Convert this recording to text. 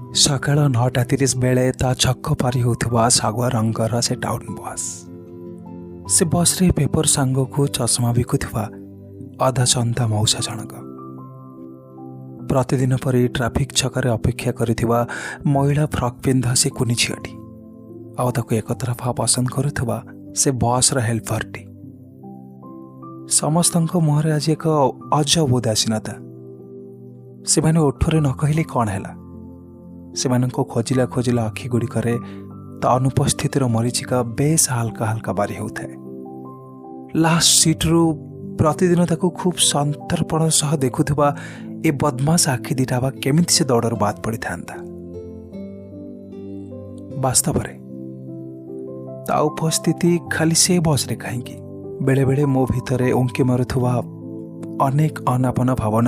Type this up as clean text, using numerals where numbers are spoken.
ସକାଳ 9:30 ବେଳେ ତା ଛକ ପାରି ହେଉଥିବା ଶାଗୁଆ ରଙ୍ଗର ସେ ଟାଉନ ବସ୍। ସେ ବସ୍ରେ ପେପର ସାଙ୍ଗକୁ ଚଷମା ବିକୁଥିବା ଅଧାଚନ୍ତା ମଉସା ଜଣକ। ପ୍ରତିଦିନ ପରି ଟ୍ରାଫିକ୍ ଛକରେ ଅପେକ୍ଷା କରିଥିବା ମହିଳା ଫ୍ରକ୍ ପିନ୍ଧା ସେ କୁନି ଝିଅଟି, ଆଉ ତାକୁ ଏକତରଫା ପସନ୍ଦ କରୁଥିବା ସେ ବସ୍ର ହେଲ୍ପରଟି। ସମସ୍ତଙ୍କ ମୁହଁରେ ଆଜି ଏକ ଅଜବ ଉଦାସୀନତା। ସେମାନେ ଓଠରେ ନ କହିଲେ କ'ଣ ହେଲା, ସେମାନଙ୍କୁ ଖୋଜିଲା ଖୋଜିଲା ଆଖିଗୁଡ଼ିକରେ ତା ଅନୁପସ୍ଥିତିର ମରିଚିକା ବେଶ ହାଲକା ହାଲକା ବାରି ହେଉଥାଏ। ଲାଷ୍ଟ ସିଟ୍ରୁ ପ୍ରତିଦିନ ତାକୁ ଖୁବ୍ ସନ୍ତର୍ପଣ ସହ ଦେଖୁଥିବା ଏ ବଦମାସ ଆଖି ଦିଟା ବା କେମିତି ସେ ଦୌଡ଼ରୁ ବାଦ ପଡ଼ିଥାନ୍ତା। ବାସ୍ତବରେ ତା ଉପସ୍ଥିତି ଖାଲି ସେ ବସ୍ରେ କାହିଁକି, ବେଳେବେଳେ ମୋ ଭିତରେ ଉଙ୍କି ମାରୁଥିବା ଅନେକ ଅନାପନ ଭାବନା